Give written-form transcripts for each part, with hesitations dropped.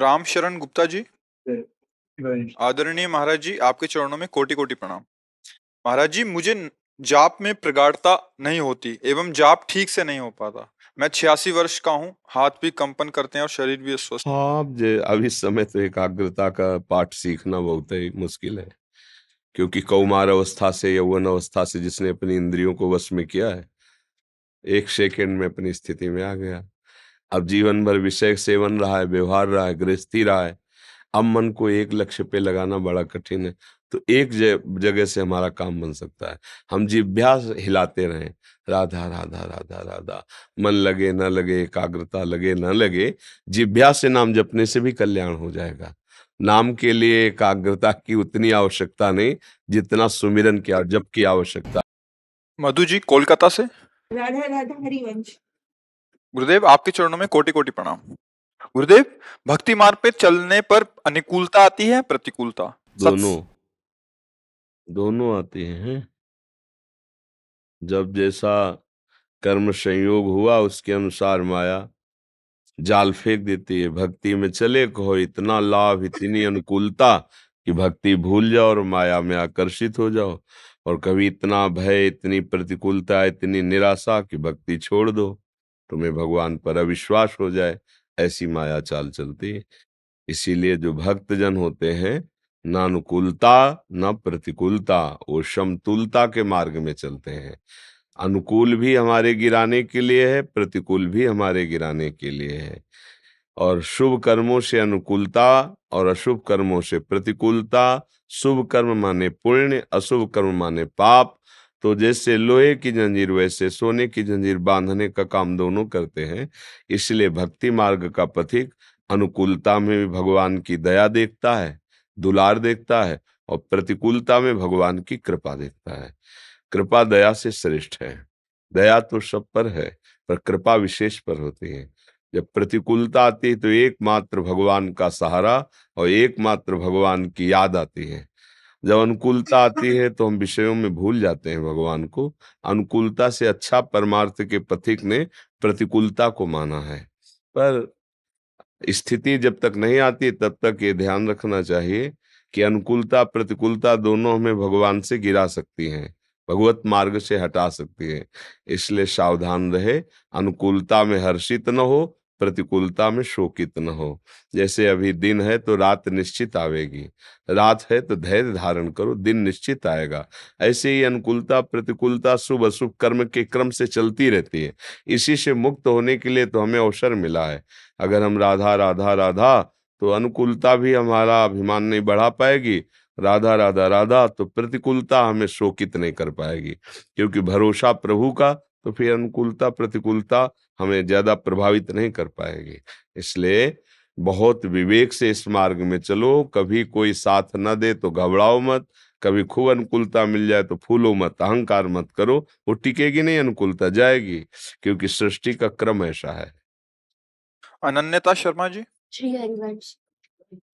राम शरण गुप्ता जी। आदरणीय महाराज जी, आपके चरणों में कोटि कोटि प्रणाम। महाराज जी, मुझे जाप में प्रगाढ़ता नहीं होती एवं जाप ठीक से नहीं हो पाता। मैं 86 वर्ष का हूँ, हाथ भी कंपन करते हैं और शरीर भी अस्वस्थ। हाँ, अब इस समय तो एकाग्रता का पाठ सीखना बहुत ही मुश्किल है, क्योंकि कौमार अवस्था से यौवन अवस्था से जिसने अपनी इंद्रियों को वश में किया है, एक सेकंड में अपनी स्थिति में आ गया। अब जीवन भर विषय सेवन रहा है, व्यवहार रहा है, गृहस्थी रहा है। अब मन को एक लक्ष्य पे लगाना बड़ा कठिन है। तो एक जगह से हमारा काम बन सकता है, हम जिभ्या हिलाते रहें, राधा राधा राधा राधा। मन लगे न लगे, एकाग्रता लगे न लगे, जिभ्या से नाम जपने से भी कल्याण हो जाएगा। नाम के लिए एकाग्रता की उतनी आवश्यकता नहीं जितना सुमिरन की और जप की आवश्यकता। मधु जी कोलकाता से। राधा राधा हरिवंश। गुरुदेव, आपके चरणों में कोटि कोटि प्रणाम। गुरुदेव, भक्ति मार्ग पे चलने पर अनुकूलता आती है, प्रतिकूलता? दोनों दोनों आते हैं। जब जैसा कर्म संयोग हुआ उसके अनुसार माया जाल फेंक देती है। भक्ति में चले कहो इतना लाभ, इतनी अनुकूलता कि भक्ति भूल जाओ और माया में आकर्षित हो जाओ, और कभी इतना भय, इतनी प्रतिकूलता, इतनी निराशा कि भक्ति छोड़ दो, तुम्हें भगवान पर अविश्वास हो जाए। ऐसी माया चाल चलती है। इसीलिए जो भक्त जन होते हैं, न अनुकूलता न प्रतिकूलता, वो समतुलता के मार्ग में चलते हैं। अनुकूल भी हमारे गिराने के लिए है, प्रतिकूल भी हमारे गिराने के लिए है। और शुभ कर्मों से अनुकूलता और अशुभ कर्मों से प्रतिकूलता। शुभ कर्म माने पुण्य, अशुभ कर्म माने पाप। तो जैसे लोहे की जंजीर वैसे सोने की जंजीर बांधने का काम दोनों करते हैं। इसलिए भक्ति मार्ग का पथिक अनुकूलता में भी भगवान की दया देखता है, दुलार देखता है, और प्रतिकूलता में भगवान की कृपा देखता है। कृपा दया से श्रेष्ठ है। दया तो सब पर है, पर कृपा विशेष पर होती है। जब प्रतिकूलता आती है तो एकमात्र भगवान का सहारा और एकमात्र भगवान की याद आती है। जब अनुकूलता आती है तो हम विषयों में भूल जाते हैं भगवान को। अनुकूलता से अच्छा परमार्थ के पथिक ने प्रतिकूलता को माना है। पर स्थिति जब तक नहीं आती तब तक ये ध्यान रखना चाहिए कि अनुकूलता प्रतिकूलता दोनों हमें भगवान से गिरा सकती हैं, भगवत मार्ग से हटा सकती है। इसलिए सावधान रहे, अनुकूलता में हर्षित न हो, प्रतिकूलता में शोकित न हो। जैसे अभी दिन है तो रात निश्चित आवेगी, रात है तो धैर्य धारण करो, दिन निश्चित आएगा। ऐसे ही अनुकूलता प्रतिकूलता शुभ अशुभ कर्म के क्रम से चलती रहती है। इसी से मुक्त होने के लिए तो हमें अवसर मिला है। अगर हम राधा राधा राधा, तो अनुकूलता भी हमारा अभिमान नहीं बढ़ा पाएगी। राधा राधा राधा तो प्रतिकूलता हमें शोकित नहीं कर पाएगी, क्योंकि भरोसा प्रभु का, तो फिर अनुकूलता प्रतिकूलता हमें ज्यादा प्रभावित नहीं कर पाएगी। इसलिए बहुत विवेक से इस मार्ग में चलो। कभी कोई साथ न दे तो घबराओ मत, कभी खूब अनुकूलता मिल जाए तो फूलो मत, अहंकार मत करो। वो टिकेगी नहीं, अनुकूलता जाएगी, क्योंकि सृष्टि का क्रम ऐसा है। अनन्यता शर्मा जी। श्री हरिवंश।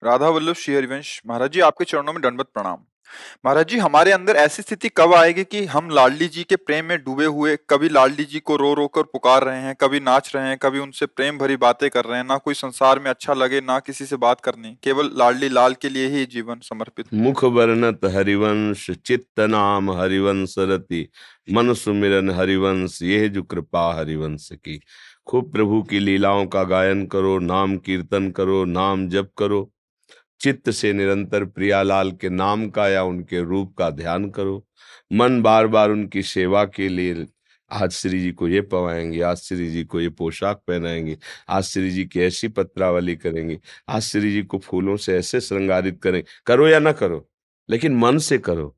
राधा वल्लभ श्री हरिवंश। महाराज जी, आपके चरणों में दंडवत प्रणाम। महाराज जी, हमारे अंदर ऐसी स्थिति कब आएगी कि हम लाडली जी के प्रेम में डूबे हुए, कभी लाडली जी को रो रो कर पुकार रहे हैं, कभी नाच रहे हैं, कभी उनसे प्रेम भरी बातें कर रहे हैं, ना कोई संसार में अच्छा लगे, ना किसी से बात करनी, केवल लाडली लाल के लिए ही जीवन समर्पित। मुख वर्णत हरिवंश, चित्त नाम हरिवंश रति, मन सुमिरन हरिवंश, ये जो कृपा हरिवंश की। खूब प्रभु की लीलाओं का गायन करो, नाम कीर्तन करो, नाम जप करो। चित्त से निरंतर प्रियालाल के नाम का या उनके रूप का ध्यान करो। मन बार बार उनकी सेवा के लिए, आज श्री जी को ये पवाएंगे, आज श्री जी को ये पोशाक पहनाएंगे, आज श्री जी की ऐसी पत्रावली करेंगे, आज श्री जी को फूलों से ऐसे श्रृंगारित करें। करो या ना करो, लेकिन मन से करो।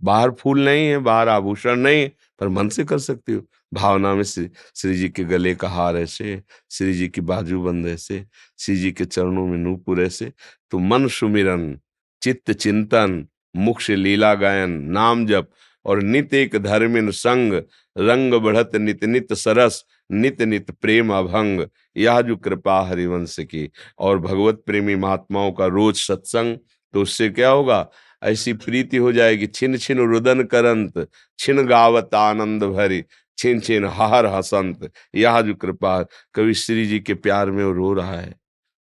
बाहर फूल नहीं है, बाहर आभूषण नहीं है, पर मन से कर सकती हो। भावना में श्री जी के गले का हार ऐसे, श्री जी की बाजूबंद ऐसे, श्री जी के चरणों में नूपुर ऐसे। तो मन सुमिरन, चित्त चिंतन, मुख से लीला गायन, नाम जप, और नित एक धर्मिन संग, रंग बढ़त नित नित सरस, नित नित प्रेम अभंग, यह जो कृपा हरिवंश की। और भगवत प्रेमी महात्माओं का रोज सत्संग, तो उससे क्या होगा? ऐसी प्रीति हो जाएगी, छिन छिन रुदन करंत, छिन गावत आनंद भरी, छिन छिन हर हसंत। यह जो कृपा, कवि श्री जी के प्यार में वो रो रहा है,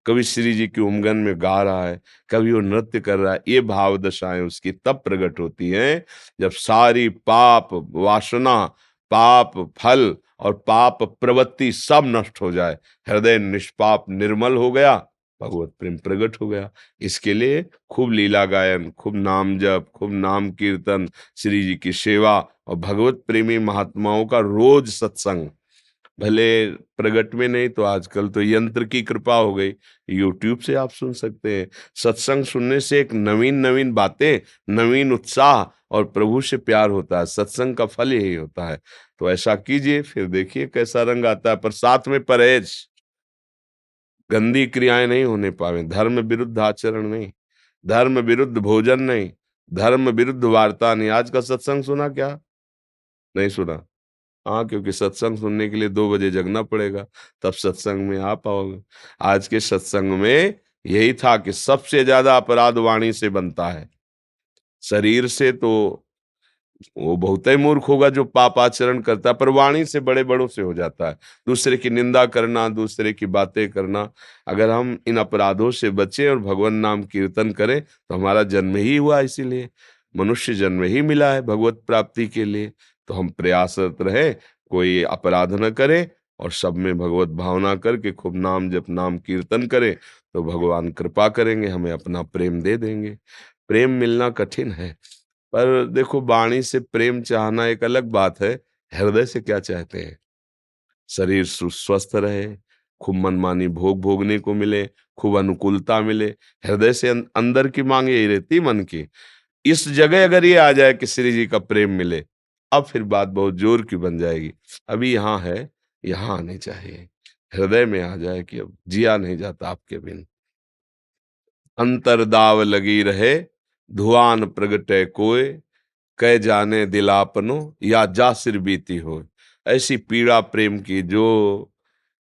कभी श्री जी की उमगन में गा रहा है, कभी वो नृत्य कर रहा है। ये भाव दशाएं उसकी तब प्रकट होती हैं जब सारी पाप वासना, पाप फल और पाप प्रवृत्ति सब नष्ट हो जाए, हृदय निष्पाप निर्मल हो गया, भगवत प्रेम प्रकट हो गया। इसके लिए खूब लीला गायन, खूब नाम जप, खूब नाम कीर्तन, श्री जी की सेवा और भगवत प्रेमी महात्माओं का रोज सत्संग। भले प्रगट में नहीं तो आजकल तो यंत्र की कृपा हो गई, यूट्यूब से आप सुन सकते हैं। सत्संग सुनने से एक नवीन नवीन बातें, नवीन उत्साह और प्रभु से प्यार होता है। सत्संग का फल यही होता है। तो ऐसा कीजिए, फिर देखिए कैसा रंग आता है। पर साथ में परहेज, गंदी क्रियाएं नहीं होने पावे, धर्म विरुद्ध आचरण नहीं, धर्म विरुद्ध भोजन नहीं, धर्म विरुद्ध वार्ता नहीं। आज का सत्संग सुना क्या? नहीं सुना? हाँ, क्योंकि सत्संग सुनने के लिए 2 बजे जगना पड़ेगा, तब सत्संग में आ पाओगे। आज के सत्संग में यही था कि सबसे ज्यादा अपराध वाणी से बनता है। शरीर से तो वो बहुत ही मूर्ख होगा जो पाप आचरण करता है, पर वाणी से बड़े बड़ों से हो जाता है। दूसरे की निंदा करना, दूसरे की बातें करना। अगर हम इन अपराधों से बचें और भगवान नाम कीर्तन करें तो हमारा जन्म ही हुआ इसीलिए, मनुष्य जन्म ही मिला है भगवत प्राप्ति के लिए। तो हम प्रयासरत रहे, कोई अपराध न करे और सब में भगवत भावना करके खूब नाम जप, नाम कीर्तन करें तो भगवान कृपा करेंगे, हमें अपना प्रेम दे देंगे। प्रेम मिलना कठिन है, पर देखो वाणी से प्रेम चाहना एक अलग बात है, हृदय से क्या चाहते हैं? शरीर स्वस्थ रहे, खूब मनमानी भोग भोगने को मिले, खूब अनुकूलता मिले। हृदय से अंदर की मांग यही रहती मन की। इस जगह अगर ये आ जाए कि श्री जी का प्रेम मिले, अब फिर बात बहुत जोर की बन जाएगी। अभी यहाँ है, यहाँ आनी चाहिए। हृदय में आ जाए कि अब जिया नहीं जाता आपके बिन। अंतरदाव लगी रहे, धुआन प्रगटे कोय, कह जाने दिलापनो या जा सिर बीती हो। ऐसी पीड़ा प्रेम की जो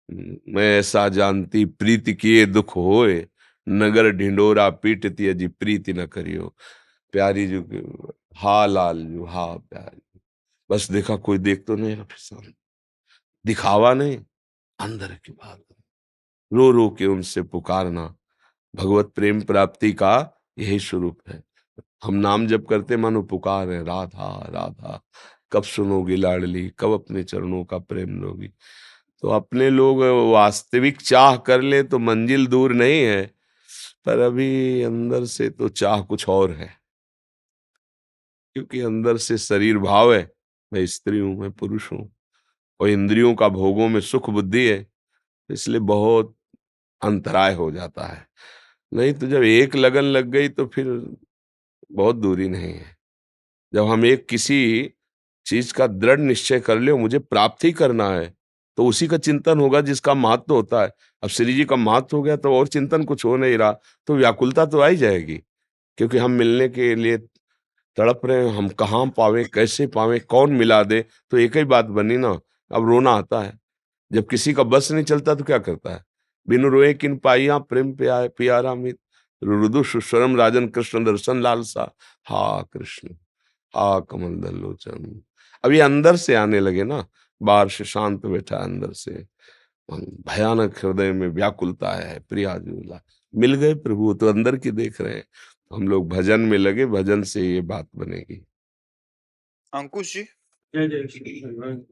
मैं ऐसा जानती, प्रीति किए दुख होए, नगर ढिंडोरा पीटती अजी प्रीति न करियो। प्यारी जो, हा लाल जो, हा प्यारी, बस देखा कोई देख तो नहीं रहा सामने, दिखावा नहीं, अंदर की बात, रो रो के उनसे पुकारना भगवत प्रेम प्राप्ति का यही स्वरूप है। हम नाम जप करते मानो पुकार है, राधा राधा कब सुनोगी लाडली, कब अपने चरणों का प्रेम लोगी। तो अपने लोग वास्तविक चाह कर ले तो मंजिल दूर नहीं है, पर अभी अंदर से तो चाह कुछ और है, क्योंकि अंदर से शरीर भाव है, मैं स्त्री हूं, मैं पुरुष हूं, और इंद्रियों का भोगों में सुख बुद्धि है, इसलिए बहुत अंतराय हो जाता है। नहीं तो जब एक लगन लग गई तो फिर बहुत दूरी नहीं है। जब हम एक किसी चीज का दृढ़ निश्चय कर ले, मुझे प्राप्त ही करना है, तो उसी का चिंतन होगा जिसका महत्व होता है। अब श्री जी का महत्व हो गया तो और चिंतन कुछ हो नहीं रहा, तो व्याकुलता तो आ ही जाएगी, क्योंकि हम मिलने के लिए तड़प रहे हैं। हम कहाँ पावे, कैसे पावे, कौन मिला दे, तो एक ही बात बनी ना। अब रोना आता है, जब किसी का बस नहीं चलता तो क्या करता है? बिनु रोए किन पाइया प्रेम पियारा मित, रुदु सुस्वरम राजन कृष्ण दर्शन लालसा। हा कृष्ण, हा कमल दल लोचन। अब ये अंदर से आने लगे ना, बाहर से शांत बैठा है, अंदर से भयानक हृदय में व्याकुलता है, प्रियाजूला मिल गए प्रभु, तो अंदर की देख रहे हैं। हम लोग भजन में लगे, भजन से ये बात बनेगी। अंकुश जी, जय जय श्री भगवान।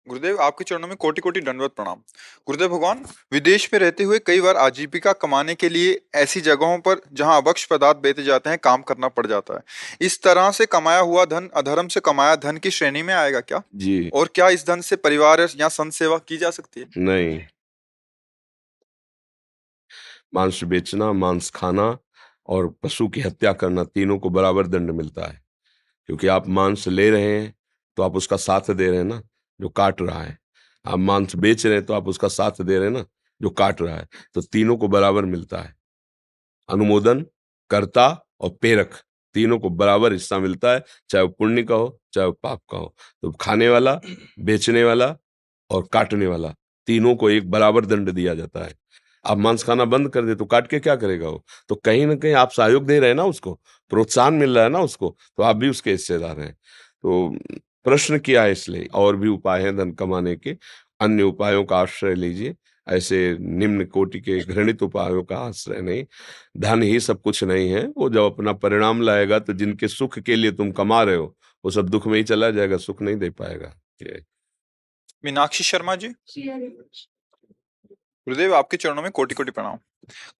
गुरुदेव आपके चरणों में कोटि कोटि दंडवत प्रणाम। गुरुदेव भगवान, विदेश में रहते हुए कई बार आजीविका कमाने के लिए ऐसी जगहों पर जहां अभक्ष पदार्थ बेचे जाते हैं काम करना पड़ जाता है। इस तरह से कमाया हुआ धन अधर्म से कमाया धन की श्रेणी में आएगा क्या? जी और क्या इस धन से परिवार या संत सेवा की जा सकती है? नहीं, मांस बेचना, मांस खाना और पशु की हत्या करना, तीनों को बराबर दंड मिलता है। क्योंकि आप मांस ले रहे हैं तो आप उसका साथ दे रहे हैं ना, जो काट रहा है। आप मांस बेच रहे हैं तो आप उसका साथ दे रहे हैं ना, जो काट रहा है। तो तीनों को बराबर मिलता है। अनुमोदन, कर्ता और प्रेरक, तीनों को बराबर हिस्सा मिलता है, चाहे वो पुण्य का हो चाहे वो पाप का हो। तो खाने वाला, बेचने वाला और काटने वाला, तीनों को एक बराबर दंड दिया जाता है। आप मांस खाना बंद कर दे तो काट के क्या करेगा वो? तो कहीं ना कहीं आप सहयोग दे रहे हैं ना, उसको प्रोत्साहन मिल रहा है ना उसको, तो आप भी उसके हिस्सेदार हैं। तो प्रश्न किया है, इसलिए और भी उपाय हैं धन कमाने के, अन्य उपायों का आश्रय लीजिए। ऐसे निम्न कोटि के घृणित उपायों का आश्रय नहीं। धन ही सब कुछ नहीं है, वो जब अपना परिणाम लाएगा तो जिनके सुख के लिए तुम कमा रहे हो वो सब दुख में ही चला जाएगा, सुख नहीं दे पाएगा। ये मीनाक्षी शर्मा जी, श्री हरिवंश। गुरुदेव आपके चरणों में कोटि कोटि प्रणाम।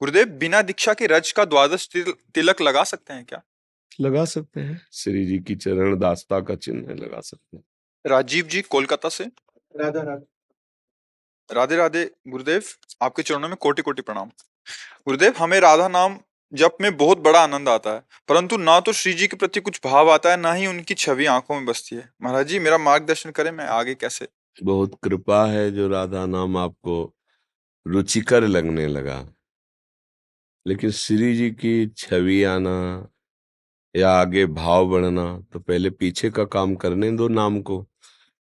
गुरुदेव, बिना दीक्षा के रज का द्वादश तिलक लगा सकते हैं क्या? लगा सकते हैं, श्री जी की चरण दासता का चिन्ह है, लगा सकते हैं। राजीव जी, कोलकाता से। राधा राधा। राधे राधे गुरुदेव, आपके चरणों में कोटि कोटि प्रणाम। गुरुदेव, हमें राधा नाम जप में बहुत बड़ा आनंद आता है, परंतु ना तो श्री जी के प्रति कुछ भाव आता है, ना ही उनकी छवि आंखों में बसती है। महाराज जी, मेरा मार्गदर्शन करें, मैं आगे कैसे? बहुत कृपा है जो राधा नाम आपको रुचिकर लगने लगा, लेकिन श्री जी की छवि आना या आगे भाव बढ़ना तो पहले पीछे का काम करने दो नाम को।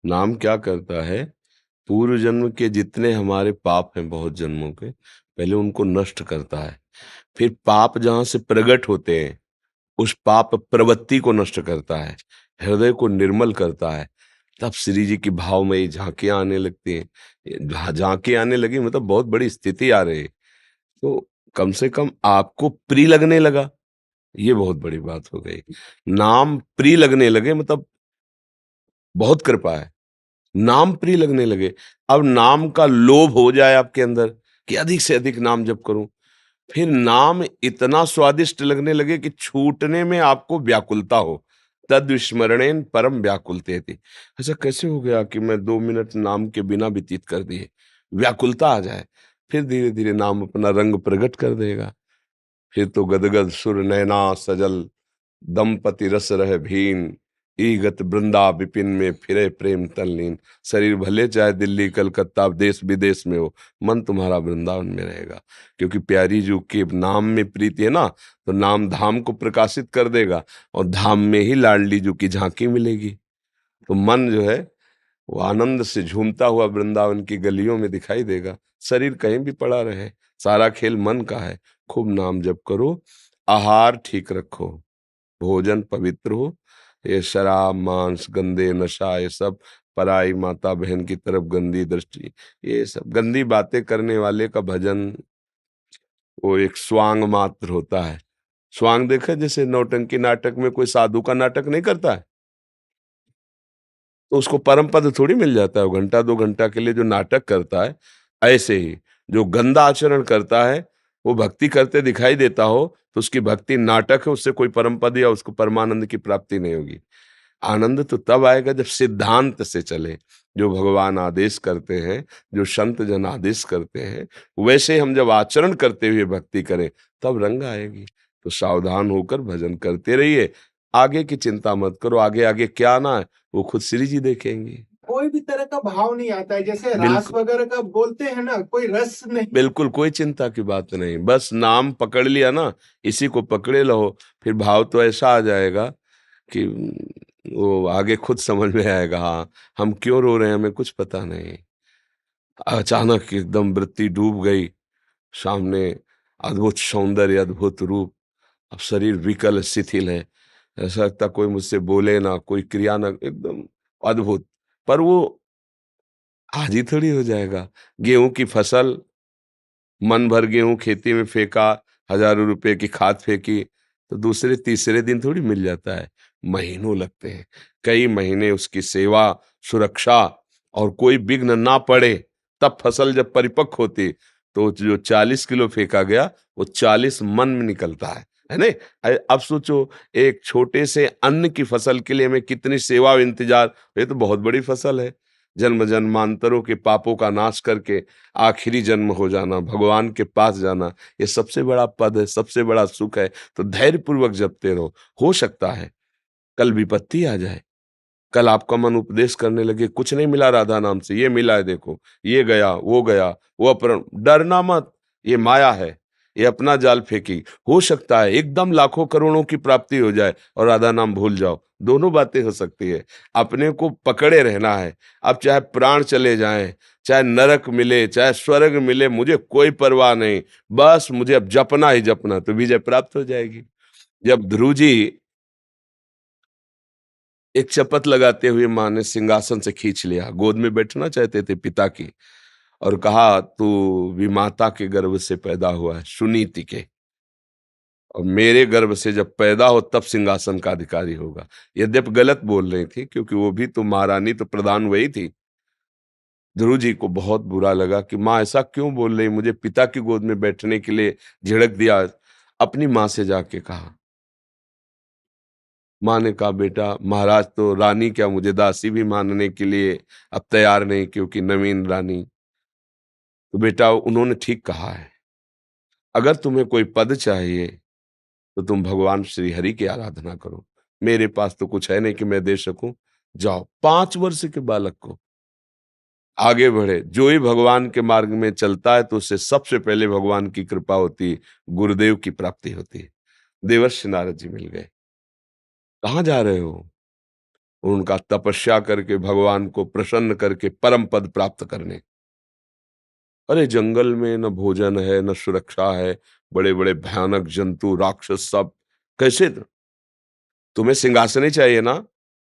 नाम क्या करता है, पूर्व जन्म के जितने हमारे पाप हैं बहुत जन्मों के, पहले उनको नष्ट करता है। फिर पाप जहां से प्रकट होते हैं उस पाप प्रवृत्ति को नष्ट करता है, हृदय को निर्मल करता है। तब श्री जी की भावमयी झांकियां आने लगती हैं। झांकी आने लगी मतलब बहुत बड़ी स्थिति आ रही है, तो कम से कम आपको प्रिय लगने लगा, ये बहुत बड़ी बात हो गई। नाम प्रिय लगने लगे मतलब बहुत कृपा है। नाम प्रिय लगने लगे, अब नाम का लोभ हो जाए आपके अंदर कि अधिक से अधिक नाम जप करूं, फिर नाम इतना स्वादिष्ट लगने लगे कि छूटने में आपको व्याकुलता हो। तद विस्मरणेन परम व्याकुलते थी। ऐसा कैसे हो गया कि मैं 2 मिनट नाम के बिना व्यतीत कर दिए, व्याकुलता आ जाए, फिर धीरे धीरे नाम अपना रंग प्रकट कर देगा। फिर तो गदगद सुर नैना सजल, दंपति रस रह भीन, ईगत वृंदा विपिन में फिरे प्रेम तल्लीन। शरीर भले चाहे दिल्ली कलकत्ता देश विदेश में हो, मन तुम्हारा वृंदावन में रहेगा, क्योंकि प्यारी जी के नाम में प्रीति है ना, तो नाम धाम को प्रकाशित कर देगा और धाम में ही लाडली जी की झांकी मिलेगी। तो मन जो है वो आनंद से झूमता हुआ वृंदावन की गलियों में दिखाई देगा। शरीर कहीं भी पड़ा रहे, सारा खेल मन का है। खूब नाम जप करो, आहार ठीक रखो, भोजन पवित्र हो, ये शराब मांस गंदे नशा ये सब, पराई माता बहन की तरफ गंदी दृष्टि, ये सब गंदी बातें करने वाले का भजन वो एक स्वांग मात्र होता है। स्वांग देखा, जैसे नौटंकी नाटक में कोई साधु का नाटक नहीं करता है तो उसको परम पद थोड़ी मिल जाता है, वो घंटा 2 घंटा के लिए जो नाटक करता है। ऐसे ही जो गंदा आचरण करता है वो भक्ति करते दिखाई देता हो तो उसकी भक्ति नाटक है, उससे कोई परम पद या उसको परमानंद की प्राप्ति नहीं होगी। आनंद तो तब आएगा जब सिद्धांत से चले, जो भगवान आदेश करते हैं, जो संत जन आदेश करते हैं, वैसे हम जब आचरण करते हुए भक्ति करें तब रंग आएगी। तो सावधान होकर भजन करते रहिए, आगे की चिंता मत करो, आगे आगे क्या ना है वो खुद श्री जी देखेंगे। कोई भी तरह का भाव नहीं आता है, जैसे रास बिल्कुल वगैरह का बोलते हैं ना, कोई रस नहीं। बिल्कुल कोई चिंता की बात नहीं, बस नाम पकड़ लिया ना, इसी को पकड़े रहो, फिर भाव तो ऐसा आ जाएगा कि वो आगे खुद समझ में आएगा, हाँ हम क्यों रो रहे हैं हमें कुछ पता नहीं। अचानक एकदम वृत्ति डूब गई, सामने अद्भुत सौंदर्य अद्भुत रूप, अब शरीर विकल शिथिल है, ऐसा लगता कोई मुझसे बोले ना, कोई क्रिया ना, एकदम अद्भुत। पर वो आज ही थोड़ी हो जाएगा। गेहूं की फसल, मन भर गेहूं खेती में फेंका, हजारों रुपए की खाद फेंकी, तो दूसरे तीसरे दिन थोड़ी मिल जाता है, महीनों लगते हैं। कई महीने उसकी सेवा सुरक्षा और कोई विघ्न ना पड़े, तब फसल जब परिपक्व होती तो जो 40 किलो फेंका गया वो 40 मन में निकलता है नहीं। अब सोचो एक छोटे से अन्न की फसल के लिए हमें कितनी सेवा और इंतजार, ये तो बहुत बड़ी फसल है। जन्म जन्मांतरों के पापों का नाश करके आखिरी जन्म हो जाना, भगवान के पास जाना, ये सबसे बड़ा पद है, सबसे बड़ा सुख है। तो धैर्य पूर्वक जपते रहो, हो सकता है कल विपत्ति आ जाए, कल आपका मन उपदेश करने लगे कुछ नहीं मिला राधा नाम से, ये मिला है देखो, ये गया वो अपहरण, डरना मत, ये माया है, ये अपना जाल फेंकी। हो सकता है एकदम लाखों करोड़ों की प्राप्ति हो जाए और राधा नाम भूल जाओ, दोनों बातें हो सकती है। अपने को पकड़े रहना है। अब चाहे प्राण चले जाएं, चाहे नरक मिले, चाहे स्वर्ग मिले, मुझे कोई परवाह नहीं, बस मुझे अब जपना ही जपना, तो विजय प्राप्त हो जाएगी। जब ध्रुव जी एक शपथ लगाते हुए माँ ने सिंहासन से खींच लिया, गोद में बैठना चाहते थे पिता की, और कहा तू विमाता के गर्भ से पैदा हुआ है, सुनीति के, और मेरे गर्भ से जब पैदा हो तब सिंहासन का अधिकारी होगा। यद्यपि गलत बोल रही थी, क्योंकि वो भी तो महारानी, तो प्रधान वही थी। ध्रुव जी को बहुत बुरा लगा कि माँ ऐसा क्यों बोल रही, मुझे पिता की गोद में बैठने के लिए झिड़क दिया। अपनी माँ से जाके कहा। माँ ने कहा बेटा, महाराज तो रानी क्या मुझे दासी भी मानने के लिए अब तैयार नहीं, क्योंकि नवीन रानी। तो बेटा उन्होंने ठीक कहा है, अगर तुम्हें कोई पद चाहिए तो तुम भगवान श्री हरि की आराधना करो, मेरे पास तो कुछ है नहीं कि मैं दे सकूं। जाओ। 5 वर्ष के बालक को आगे बढ़े। जो ही भगवान के मार्ग में चलता है तो उससे सबसे पहले भगवान की कृपा होती है, गुरुदेव की प्राप्ति होती है। देवर्षि नारद जी मिल गए। कहाँ जा रहे हो? उनका तपस्या करके भगवान को प्रसन्न करके परम पद प्राप्त करने। अरे जंगल में न भोजन है न सुरक्षा है, बड़े बड़े भयानक जंतु राक्षस सब, कैसे? तुम्हें सिंहासन ही चाहिए ना?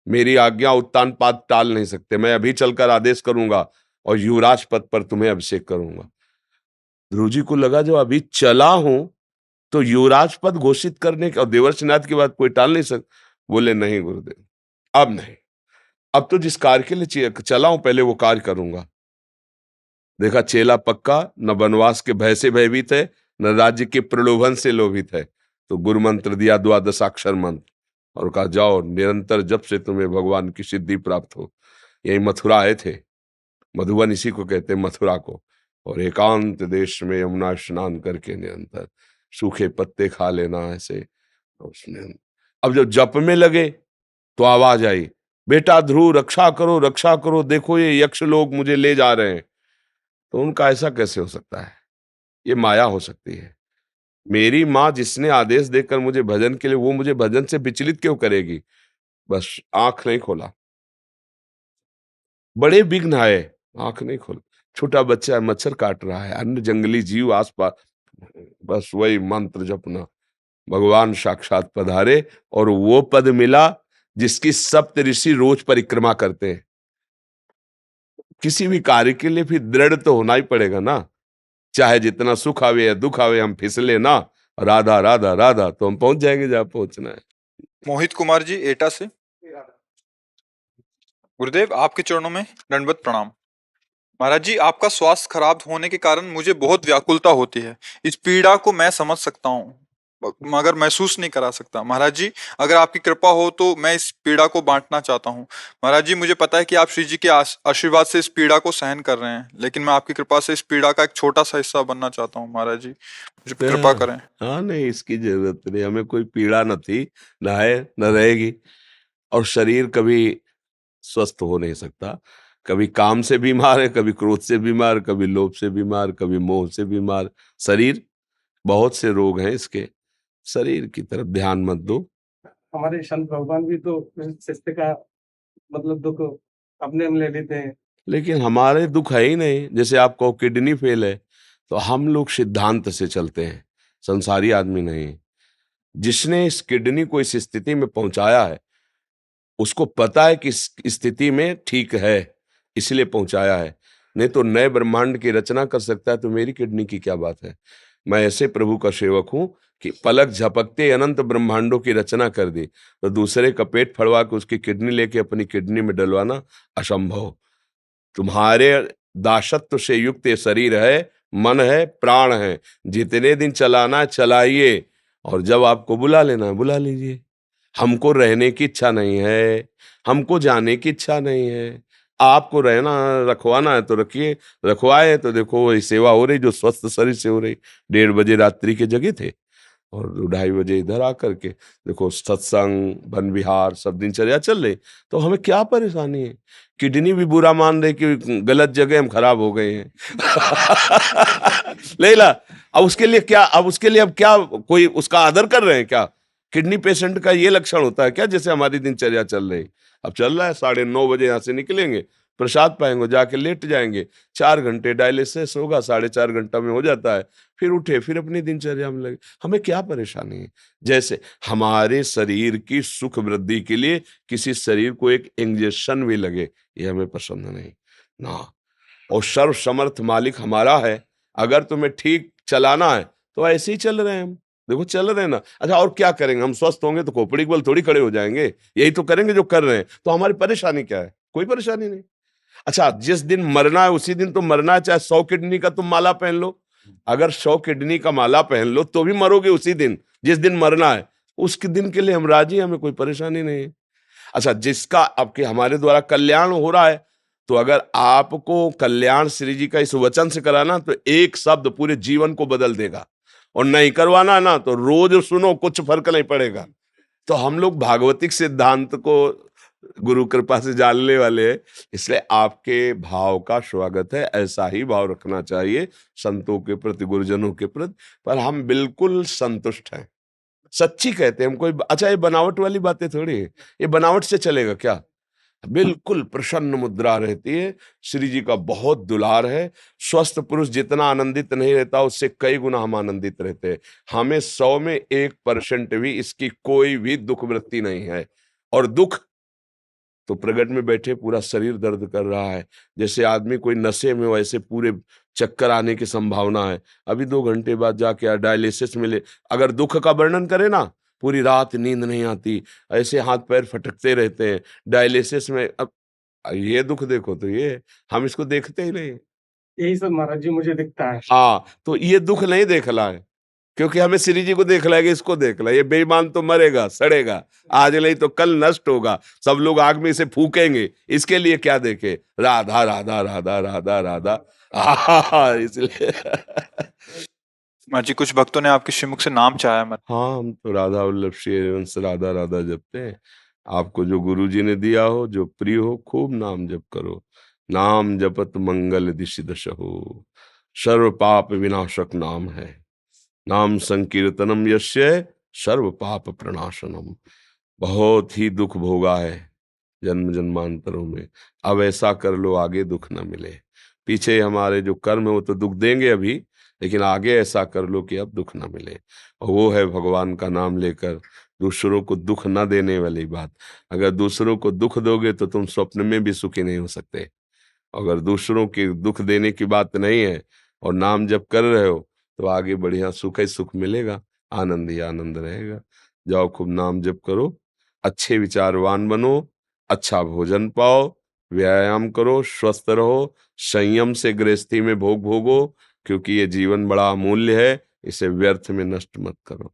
मेरी आज्ञा उत्तान पाद टाल नहीं सकते। मैं अभी चलकर आदेश करूंगा और युवराज पद पर तुम्हें अभिषेक करूंगा। ध्रुव जी को लगा जो अभी चला हूं तो युवराज पद घोषित करने का, और देवर्षिनाथ की बात कोई टाल नहीं सकता। बोले नहीं गुरुदेव, अब नहीं, अब तो जिस कार्य के लिए चला हूं पहले वो कार्य करूंगा। देखा चेला पक्का, न वनवास के भय से भयभीत है, न राज्य के प्रलोभन से लोभित है। तो गुरु मंत्र दिया, 12 अक्षर मंत्र, और कहा जाओ निरंतर जब से तुम्हें भगवान की सिद्धि प्राप्त हो। यही मथुरा आए थे, मधुबन इसी को कहते हैं मथुरा को, और एकांत देश में यमुना स्नान करके निरंतर सूखे पत्ते खा लेना ऐसे। उसने अब जब जप में लगे तो आवाज आई, बेटा ध्रुव रक्षा करो रक्षा करो, देखो ये यक्ष लोग मुझे ले जा रहे हैं। तो उनका ऐसा कैसे हो सकता है? ये माया हो सकती है। मेरी माँ जिसने आदेश देकर मुझे भजन के लिए, वो मुझे भजन से विचलित क्यों करेगी? बस आंख नहीं खोला, बड़े विघ्न आए, आंख नहीं खोला। छोटा बच्चा मच्छर काट रहा है, अन्य जंगली जीव आसपास, बस वही मंत्र जपना। भगवान साक्षात पधारे और वो पद मिला जिसकी सप्त ऋषि रोज परिक्रमा करते हैं। किसी भी कार्य के लिए फिर दृढ़ तो होना ही पड़ेगा ना, चाहे जितना सुख आवे या दुख आवे, हम फिसले ना, राधा राधा राधा, तो हम पहुंच जाएंगे जहां पहुंचना है। मोहित कुमार जी एटा से। गुरुदेव आपके चरणों में दंडवत प्रणाम। महाराज जी, आपका स्वास्थ्य खराब होने के कारण मुझे बहुत व्याकुलता होती है। इस पीड़ा को मैं समझ सकता हूँ मगर महसूस नहीं करा सकता। महाराज जी, अगर आपकी कृपा हो तो मैं इस पीड़ा को बांटना चाहता हूँ। महाराज जी, मुझे पता है कि आप श्री जी के आशीर्वाद से इस पीड़ा को सहन कर रहे हैं, लेकिन मैं आपकी कृपा से इस पीड़ा का एक छोटा सा हिस्सा बनना चाहता हूँ। महाराज जी, मुझे कृपा करें। हाँ नहीं, इसकी जरूरत नहीं, हमें कोई पीड़ा न थी, न है, न रहेगी। और शरीर कभी स्वस्थ हो नहीं सकता, कभी काम से बीमार है, कभी क्रोध से बीमार, कभी लोभ से बीमार, कभी मोह से बीमार। शरीर, बहुत से रोग हैं इसके, शरीर की तरफ ध्यान मत दो। हमारे संत भगवान भी तो स्वास्थ्य का मतलब दुख अपने में ले लेते हैं। लेकिन हमारे दुख है ही नहीं। जैसे आपको किडनी फेल है तो हम लोग सिद्धांत से चलते हैं, संसारी आदमी नहीं। जिसने इस किडनी को इस स्थिति में पहुंचाया है उसको पता है कि इस स्थिति में ठीक है, इसलिए पहुंचाया है। नहीं तो नए ब्रह्मांड की रचना कर सकता है तो मेरी किडनी की क्या बात है? मैं ऐसे प्रभु का सेवक हूं कि पलक झपकते अनंत ब्रह्मांडों की रचना कर दी, तो दूसरे का पेट फड़वा के उसकी किडनी लेके अपनी किडनी में डलवाना असंभव। तुम्हारे दासत्व से युक्त ये शरीर है, मन है, प्राण है, जितने दिन चलाना है चलाइए, और जब आपको बुला लेना है बुला लीजिए। हमको रहने की इच्छा नहीं है, हमको जाने की इच्छा नहीं है। आपको रहना रखवाना है तो रखिए, रखवाए तो देखो वही सेवा हो रही जो स्वस्थ शरीर से हो रही। 1:30 बजे रात्रि के जगे थे और 2:30 बजे इधर आकर के देखो सत्संग, वन विहार सब दिनचर्या चल रही। तो हमें क्या परेशानी है? किडनी भी बुरा मान रहे कि गलत जगह हम खराब हो गए हैं। ले ला, अब उसके लिए क्या, अब उसके लिए अब क्या कोई उसका आदर कर रहे हैं क्या? किडनी पेशेंट का ये लक्षण होता है क्या जैसे हमारी दिनचर्या चल रही? अब चल रहा है 9:30 बजे यहाँ से निकलेंगे, प्रसाद पाएंगे, जाके लेट जाएंगे, 4 घंटे डायलिसिस होगा, 4.5 घंटा में हो जाता है, फिर उठे फिर अपनी दिनचर्या में लगे। हमें क्या परेशानी है? जैसे हमारे शरीर की सुख वृद्धि के लिए किसी शरीर को एक इंजेक्शन भी लगे, ये हमें पसंद नहीं ना। और सर्व समर्थ मालिक हमारा है। अगर तुम्हें ठीक चलाना है तो ऐसे ही चल रहे हैं हम, देखो चल रहे हैं ना। अच्छा और क्या करेंगे, हम स्वस्थ होंगे तो खोपड़ी के बल थोड़ी खड़े हो जाएंगे, यही तो करेंगे जो कर रहे हैं। तो हमारी परेशानी क्या है, कोई परेशानी नहीं। अच्छा जिस दिन मरना है उसी दिन तो मरना है, चाहे 100 किडनी का तुम माला पहन लो, अगर 100 किडनी का माला पहन लो तो भी मरोगे उसी दिन, जिस दिन मरना है उसके दिन के लिए हम राजी हैं, हमें कोई परेशानी नहीं है। अच्छा जिसका आपके हमारे द्वारा कल्याण हो रहा है, तो अगर आपको कल्याण श्री जी का इस वचन से कराना तो एक शब्द पूरे जीवन को बदल देगा, और नहीं करवाना ना तो रोज सुनो कुछ फर्क नहीं पड़ेगा। तो हम लोग भागवतिक सिद्धांत को गुरु कृपा से जानने वाले हैं, इसलिए आपके भाव का स्वागत है, ऐसा ही भाव रखना चाहिए संतों के प्रति, गुरुजनों के प्रति। पर हम बिल्कुल संतुष्ट हैं, सच्ची कहते हैं हम, कोई अच्छा ये बनावट वाली बातें थोड़ी है, ये बनावट से चलेगा क्या, बिल्कुल प्रसन्न मुद्रा रहती है, श्री जी का बहुत दुलार है। स्वस्थ पुरुष जितना आनंदित नहीं रहता उससे कई गुना हम आनंदित रहते हैं। हमें 100 में 1% भी इसकी कोई भी दुख वृत्ति नहीं है। और दुख तो प्रगट में बैठे पूरा शरीर दर्द कर रहा है, जैसे आदमी कोई नशे में, वैसे पूरे चक्कर आने की संभावना है। अभी 2 घंटे बाद जाके डायलिसिस मिले, अगर दुख का वर्णन करे ना, पूरी रात नींद नहीं आती, ऐसे हाथ पैर फटकते रहते हैं डायलिसिस में। अब ये दुख देखो तो ये हम इसको देखते ही नहीं। यही सब महाराज जी मुझे दिखता है। हाँ तो ये दुख नहीं देखला है, क्योंकि हमें श्री जी को देखला है कि इसको देखला, ये बेईमान तो मरेगा सड़ेगा, आज नहीं तो कल नष्ट होगा, सब लोग आग में इसे फूकेंगे, इसके लिए क्या देखे, राधा राधा राधा राधा राधा। इसलिए महाराज जी कुछ भक्तों ने आपके श्रीमुख से नाम चाहा है। हाँ हम तो राधा वल्लभ श्री हरिवंश राधा राधा जपते हैं। आपको जो गुरु जी ने दिया हो, जो प्रिय हो, खूब नाम जप करो। नाम जपत मंगल दिशि दश हो, सर्व पाप विनाशक नाम है। नाम संकीर्तनम यस्य सर्व पाप प्रणाशनम। बहुत ही दुख भोगा है जन्म जन्मांतरों में, अब ऐसा कर लो आगे दुख न मिले। पीछे हमारे जो कर्म है वो तो दुख देंगे अभी, लेकिन आगे ऐसा कर लो कि अब दुख न मिले। और वो है भगवान का नाम लेकर दूसरों को दुख न देने वाली बात। अगर दूसरों को दुख दोगे तो तुम स्वप्न में भी सुखी नहीं हो सकते। अगर दूसरों के दुख देने की बात नहीं है और नाम जप कर रहे हो तो आगे बढ़िया सुख ही सुख मिलेगा, आनंद ही आनंद रहेगा। जाओ खूब नाम जप करो, अच्छे विचारवान बनो, अच्छा भोजन पाओ, व्यायाम करो, स्वस्थ रहो, संयम से गृहस्थी में भोग भोगो, क्योंकि ये जीवन बड़ा अमूल्य है, इसे व्यर्थ में नष्ट मत करो।